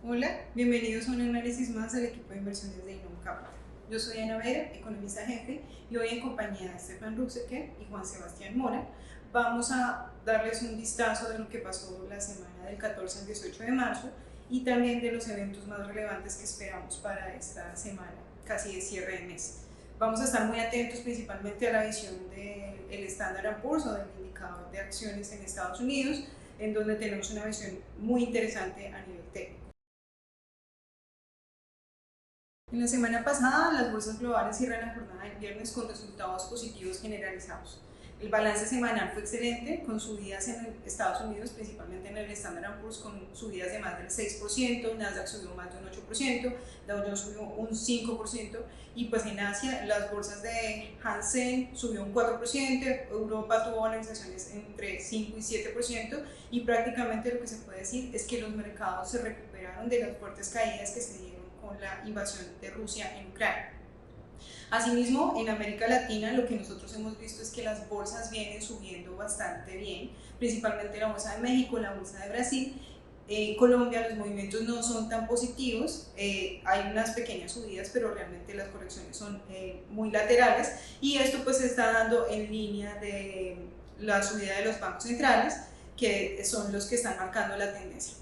Hola, bienvenidos a un análisis más del equipo de inversiones de Innova Capital. Yo soy Ana Vera, economista jefe, y hoy en compañía de Stefan Ruxeker y Juan Sebastián Mora vamos a darles un vistazo de lo que pasó la semana del 14 al 18 de marzo y también de los eventos más relevantes que esperamos para esta semana, casi de cierre de mes. Vamos a estar muy atentos principalmente a la visión del Standard & Poor's o del indicador de acciones en Estados Unidos, en donde tenemos una visión muy interesante a nivel técnico. En la semana pasada, las bolsas globales cierran la jornada del viernes con resultados positivos generalizados. El balance semanal fue excelente, con subidas en Estados Unidos, principalmente en el Standard & Poor's, con subidas de más del 6%, Nasdaq subió más de un 8%, Dow Jones subió un 5%, y pues en Asia las bolsas de Hang Seng subió un 4%, Europa tuvo valorizaciones entre 5 y 7%, y prácticamente lo que se puede decir es que los mercados se recuperaron de las fuertes caídas que se dieron con la invasión de Rusia en Ucrania. Asimismo, en América Latina lo que nosotros hemos visto es que las bolsas vienen subiendo bastante bien, principalmente la bolsa de México, la bolsa de Brasil. Colombia los movimientos no son tan positivos, hay unas pequeñas subidas, pero realmente las correcciones son muy laterales, y esto pues se está dando en línea de la subida de los bancos centrales, que son los que están marcando la tendencia.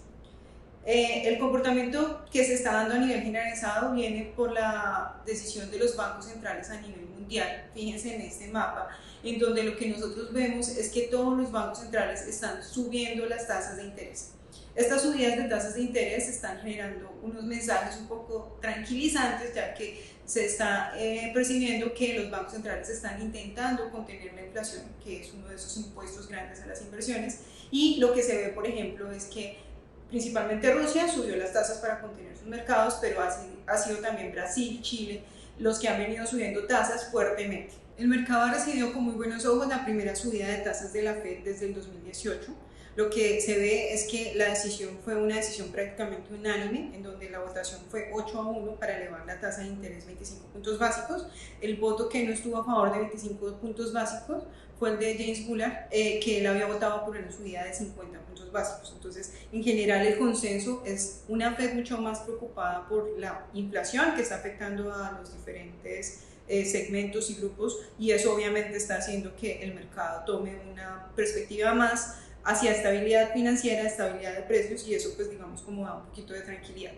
El comportamiento que se está dando a nivel generalizado viene por la decisión de los bancos centrales a nivel mundial. Fíjense en este mapa, en donde lo que nosotros vemos es que todos los bancos centrales están subiendo las tasas de interés. Estas subidas de tasas de interés están generando unos mensajes un poco tranquilizantes, ya que se está percibiendo que los bancos centrales están intentando contener la inflación, que es uno de esos impuestos grandes a las inversiones, y lo que se ve, por ejemplo, es que principalmente Rusia subió las tasas para contener sus mercados, pero ha sido también Brasil, Chile, los que han venido subiendo tasas fuertemente. El mercado ha recibido con muy buenos ojos la primera subida de tasas de la Fed desde el 2018. Lo que se ve es que la decisión fue una decisión prácticamente unánime, en donde la votación fue 8-1 para elevar la tasa de interés 25 puntos básicos. El voto que no estuvo a favor de 25 puntos básicos fue el de James Bullard, que él había votado por una subida de 50 puntos básicos. Entonces, en general, el consenso es una Fed mucho más preocupada por la inflación, que está afectando a los diferentes segmentos y grupos, y eso obviamente está haciendo que el mercado tome una perspectiva más hacia estabilidad financiera, estabilidad de precios, y eso pues digamos como da un poquito de tranquilidad.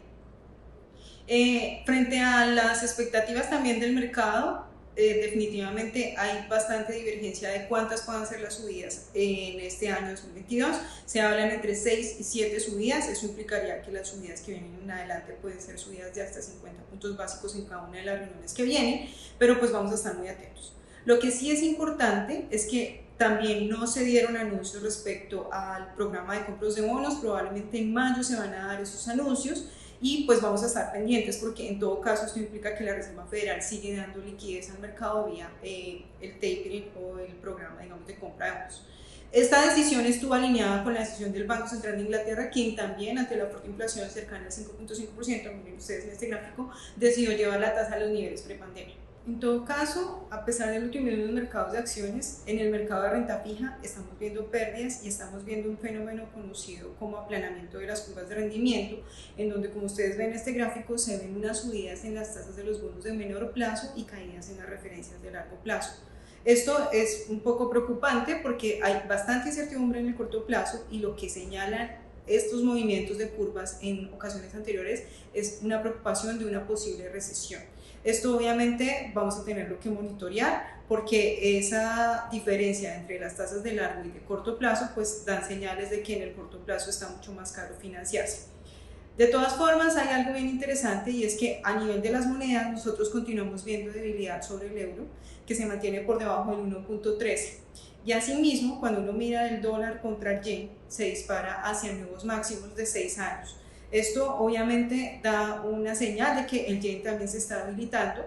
Frente a las expectativas también del mercado, definitivamente hay bastante divergencia de cuántas puedan ser las subidas en este año 2022. Se hablan entre 6 y 7 subidas, eso implicaría que las subidas que vienen en adelante pueden ser subidas de hasta 50 puntos básicos en cada una de las reuniones que vienen, pero pues vamos a estar muy atentos. Lo que sí es importante es que también no se dieron anuncios respecto al programa de compras de bonos, probablemente en mayo se van a dar esos anuncios, y pues vamos a estar pendientes, porque en todo caso esto implica que la Reserva Federal sigue dando liquidez al mercado vía el tapering o el programa, digamos, de compra de bonos. Esta decisión estuvo alineada con la decisión del Banco Central de Inglaterra, quien también, ante la fuerte inflación cercana al 5.5%, miren ustedes en este gráfico, decidió llevar la tasa a los niveles prepandemia. En todo caso, a pesar del optimismo en los mercados de acciones, en el mercado de renta fija estamos viendo pérdidas y estamos viendo un fenómeno conocido como aplanamiento de las curvas de rendimiento, en donde, como ustedes ven en este gráfico, se ven unas subidas en las tasas de los bonos de menor plazo y caídas en las referencias de largo plazo. Esto es un poco preocupante porque hay bastante incertidumbre en el corto plazo, y lo que señalan estos movimientos de curvas en ocasiones anteriores es una preocupación de una posible recesión. Esto obviamente vamos a tenerlo que monitorear, porque esa diferencia entre las tasas de largo y de corto plazo pues dan señales de que en el corto plazo está mucho más caro financiarse. De todas formas, hay algo bien interesante, y es que a nivel de las monedas nosotros continuamos viendo debilidad sobre el euro, que se mantiene por debajo del 1.13. Y asimismo, cuando uno mira el dólar contra el yen, se dispara hacia nuevos máximos de 6 años. Esto obviamente da una señal de que el yen también se está debilitando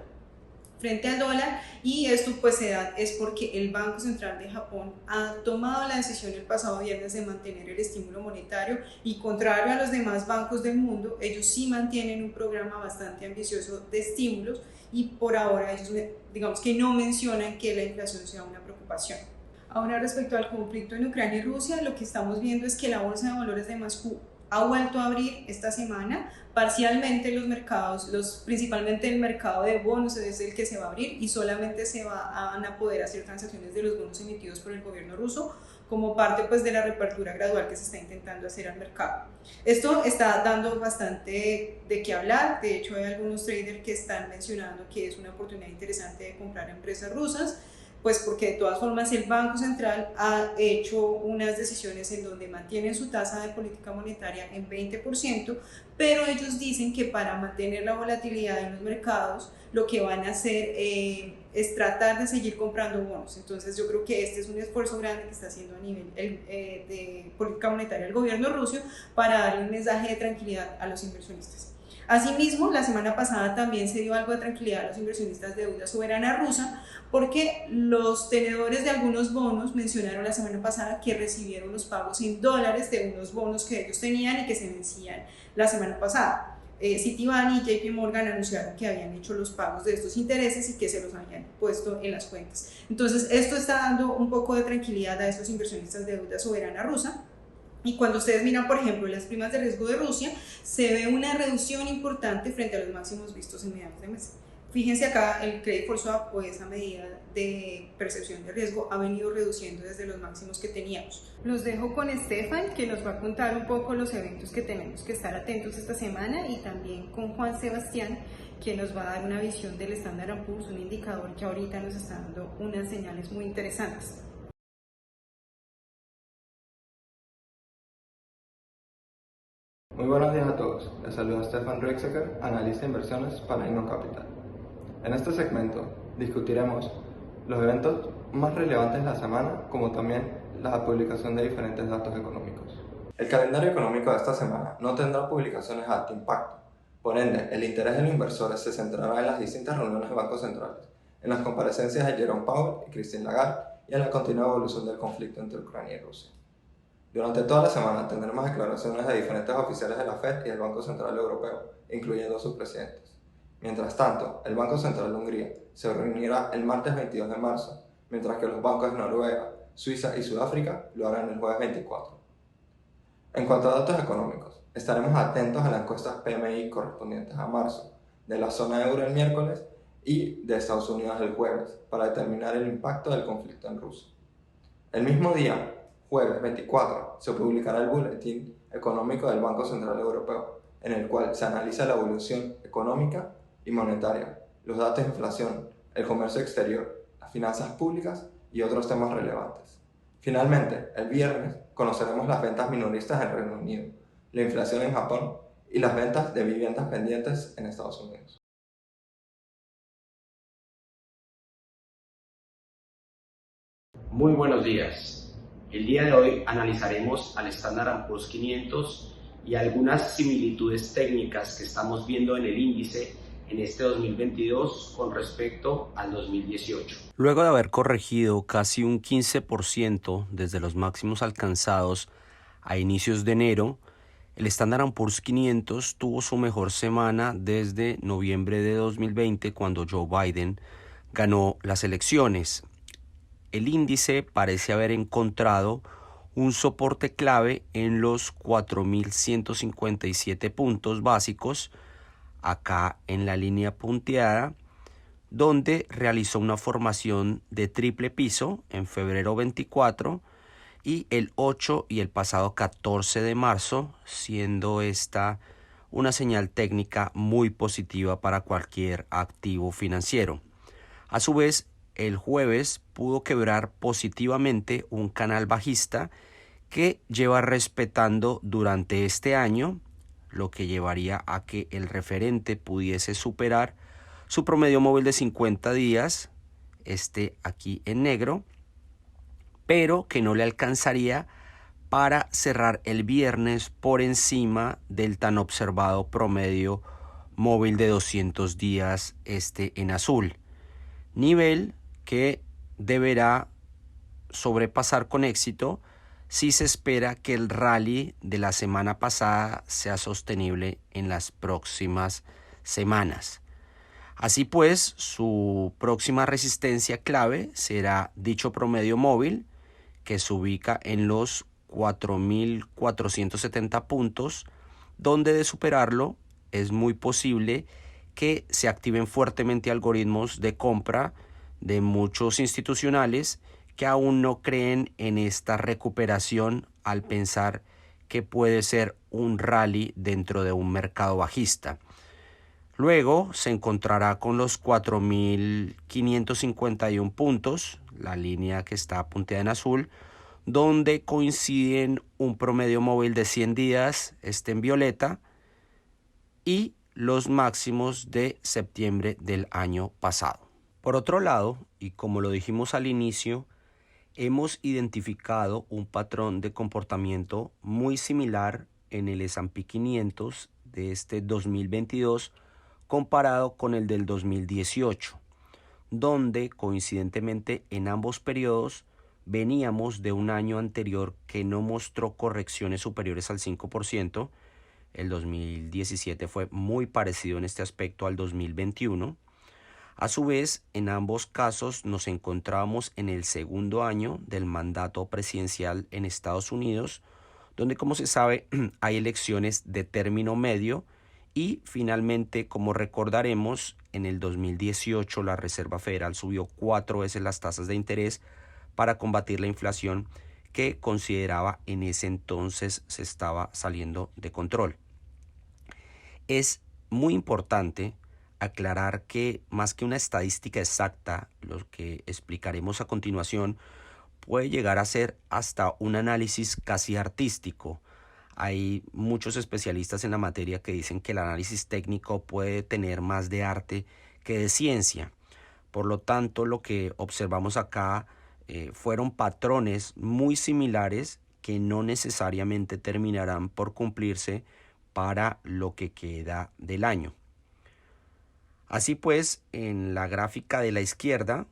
frente al dólar, y esto pues se da es porque el Banco Central de Japón ha tomado la decisión el pasado viernes de mantener el estímulo monetario, y contrario a los demás bancos del mundo, ellos sí mantienen un programa bastante ambicioso de estímulos, y por ahora ellos digamos que no mencionan que la inflación sea una preocupación. Ahora, respecto al conflicto en Ucrania y Rusia, lo que estamos viendo es que la bolsa de valores de Moscú ha vuelto a abrir esta semana. Parcialmente los mercados, principalmente el mercado de bonos es el que se va a abrir y solamente van a poder hacer transacciones de los bonos emitidos por el gobierno ruso como parte pues, de la reapertura gradual que se está intentando hacer al mercado. Esto está dando bastante de qué hablar. De hecho, hay algunos traders que están mencionando que es una oportunidad interesante de comprar empresas rusas, pues porque de todas formas el Banco Central ha hecho unas decisiones en donde mantienen su tasa de política monetaria en 20%, pero ellos dicen que para mantener la volatilidad en los mercados lo que van a hacer es tratar de seguir comprando bonos. Entonces yo creo que este es un esfuerzo grande que está haciendo a nivel de política monetaria el gobierno ruso para darle un mensaje de tranquilidad a los inversionistas. Asimismo, la semana pasada también se dio algo de tranquilidad a los inversionistas de deuda soberana rusa, porque los tenedores de algunos bonos mencionaron la semana pasada que recibieron los pagos en dólares de unos bonos que ellos tenían y que se vencían la semana pasada. Citibank y JP Morgan anunciaron que habían hecho los pagos de estos intereses y que se los habían puesto en las cuentas. Entonces, esto está dando un poco de tranquilidad a estos inversionistas de deuda soberana rusa. Y cuando ustedes miran, por ejemplo, las primas de riesgo de Rusia, se ve una reducción importante frente a los máximos vistos en mediados de mes. Fíjense acá, el credit for swap, o esa medida de percepción de riesgo, ha venido reduciendo desde los máximos que teníamos. Los dejo con Estefan, que nos va a contar un poco los eventos que tenemos que estar atentos esta semana, y también con Juan Sebastián, que nos va a dar una visión del Standard & Poor's, un indicador que ahorita nos está dando unas señales muy interesantes. Muy buenos días a todos, les saluda Stefan Rexecker, analista de inversiones para Inno Capital. En este segmento discutiremos los eventos más relevantes de la semana, como también la publicación de diferentes datos económicos. El calendario económico de esta semana no tendrá publicaciones de alto impacto, por ende, el interés de los inversores se centrará en las distintas reuniones de bancos centrales, en las comparecencias de Jerome Powell y Christine Lagarde y en la continua evolución del conflicto entre Ucrania y Rusia. Durante toda la semana tendremos declaraciones de diferentes oficiales de la Fed y del Banco Central Europeo, incluyendo sus presidentes. Mientras tanto, el Banco Central de Hungría se reunirá el martes 22 de marzo, mientras que los bancos de Noruega, Suiza y Sudáfrica lo harán el jueves 24. En cuanto a datos económicos, estaremos atentos a las encuestas PMI correspondientes a marzo, de la zona euro el miércoles y de Estados Unidos el jueves, para determinar el impacto del conflicto en Rusia. El mismo día, jueves 24, se publicará el Boletín Económico del Banco Central Europeo, en el cual se analiza la evolución económica y monetaria, los datos de inflación, el comercio exterior, las finanzas públicas y otros temas relevantes. Finalmente, el viernes conoceremos las ventas minoristas en Reino Unido, la inflación en Japón y las ventas de viviendas pendientes en Estados Unidos. Muy buenos días. El día de hoy analizaremos al Standard & Poor's 500 y algunas similitudes técnicas que estamos viendo en el índice en este 2022 con respecto al 2018. Luego de haber corregido casi un 15% desde los máximos alcanzados a inicios de enero, el Standard & Poor's 500 tuvo su mejor semana desde noviembre de 2020, cuando Joe Biden ganó las elecciones. El índice parece haber encontrado un soporte clave en los 4.157 puntos básicos, acá en la línea punteada, donde realizó una formación de triple piso en febrero 24 y el 8 y el pasado 14 de marzo, siendo esta una señal técnica muy positiva para cualquier activo financiero. A su vez, el jueves pudo quebrar positivamente un canal bajista que lleva respetando durante este año, lo que llevaría a que el referente pudiese superar su promedio móvil de 50 días, aquí en negro, pero que no le alcanzaría para cerrar el viernes por encima del tan observado promedio móvil de 200 días, en azul. Nivel que deberá sobrepasar con éxito si se espera que el rally de la semana pasada sea sostenible en las próximas semanas. Así pues, su próxima resistencia clave será dicho promedio móvil, que se ubica en los 4.470 puntos, donde de superarlo es muy posible que se activen fuertemente algoritmos de compra de muchos institucionales que aún no creen en esta recuperación al pensar que puede ser un rally dentro de un mercado bajista. Luego se encontrará con los 4.551 puntos, la línea que está punteada en azul, donde coinciden un promedio móvil de 100 días, en violeta, y los máximos de septiembre del año pasado. Por otro lado, y como lo dijimos al inicio, hemos identificado un patrón de comportamiento muy similar en el S&P 500 de este 2022 comparado con el del 2018, donde coincidentemente en ambos periodos veníamos de un año anterior que no mostró correcciones superiores al 5%. El 2017 fue muy parecido en este aspecto al 2021. A su vez, en ambos casos nos encontrábamos en el segundo año del mandato presidencial en Estados Unidos, donde, como se sabe, hay elecciones de término medio y finalmente, como recordaremos, en el 2018 la Reserva Federal subió 4 veces las tasas de interés para combatir la inflación que consideraba en ese entonces se estaba saliendo de control. Es muy importante aclarar que más que una estadística exacta, lo que explicaremos a continuación puede llegar a ser hasta un análisis casi artístico. Hay muchos especialistas en la materia que dicen que el análisis técnico puede tener más de arte que de ciencia. Por lo tanto, lo que observamos acá fueron patrones muy similares que no necesariamente terminarán por cumplirse para lo que queda del año. Así pues, en la gráfica de la izquierda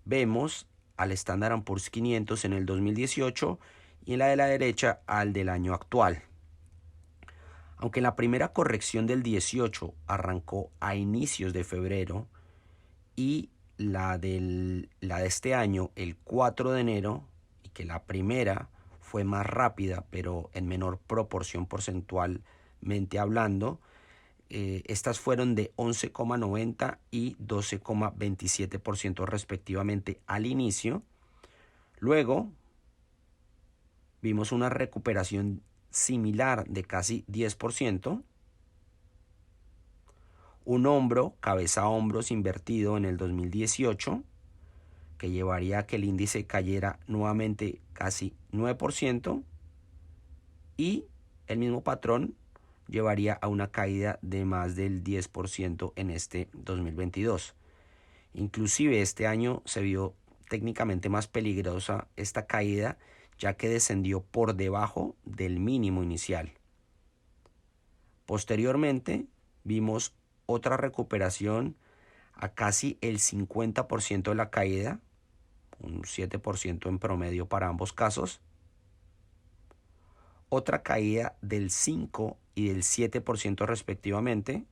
vemos al Standard & Poor's 500 en el 2018 y en la de la derecha al del año actual. Aunque la primera corrección del 18 arrancó a inicios de febrero y la de este año el 4 de enero, y que la primera fue más rápida pero en menor proporción porcentualmente hablando, estas fueron de 11,90 y 12,27% respectivamente al inicio. Luego vimos una recuperación similar de casi 10%, un hombro, cabeza a hombros invertido en el 2018, que llevaría a que el índice cayera nuevamente casi 9%, y el mismo patrón llevaría a una caída de más del 10% en este 2022. Inclusive este año se vio técnicamente más peligrosa esta caída, ya que descendió por debajo del mínimo inicial. Posteriormente vimos otra recuperación a casi el 50% de la caída, un 7% en promedio para ambos casos. Otra caída del 5 y del 7% respectivamente.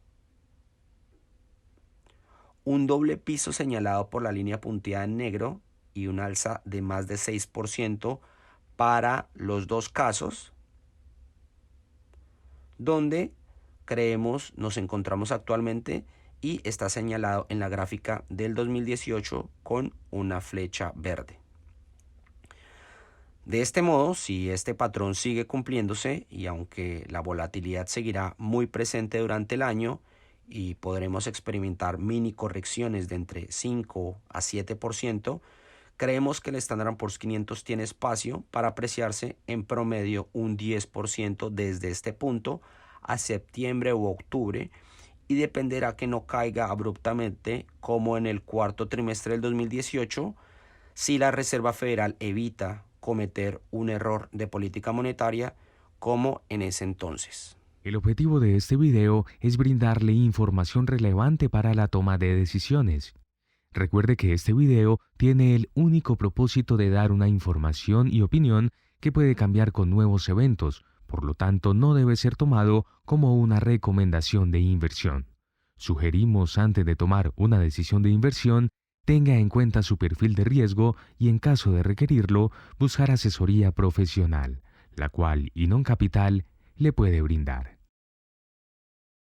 Un doble piso señalado por la línea punteada en negro y un alza de más de 6% para los dos casos, donde creemos nos encontramos actualmente y está señalado en la gráfica del 2018 con una flecha verde. De este modo, si este patrón sigue cumpliéndose y aunque la volatilidad seguirá muy presente durante el año y podremos experimentar mini correcciones de entre 5 a 7%, creemos que el Standard & Poor's 500 tiene espacio para apreciarse en promedio un 10% desde este punto a septiembre u octubre, y dependerá que no caiga abruptamente como en el cuarto trimestre del 2018 si la Reserva Federal evita cometer un error de política monetaria como en ese entonces. El objetivo de este video es brindarle información relevante para la toma de decisiones. Recuerde que este video tiene el único propósito de dar una información y opinión que puede cambiar con nuevos eventos, por lo tanto no debe ser tomado como una recomendación de inversión. Sugerimos antes de tomar una decisión de inversión, tenga en cuenta su perfil de riesgo y en caso de requerirlo, buscar asesoría profesional. la cual Inon Capital le puede brindar.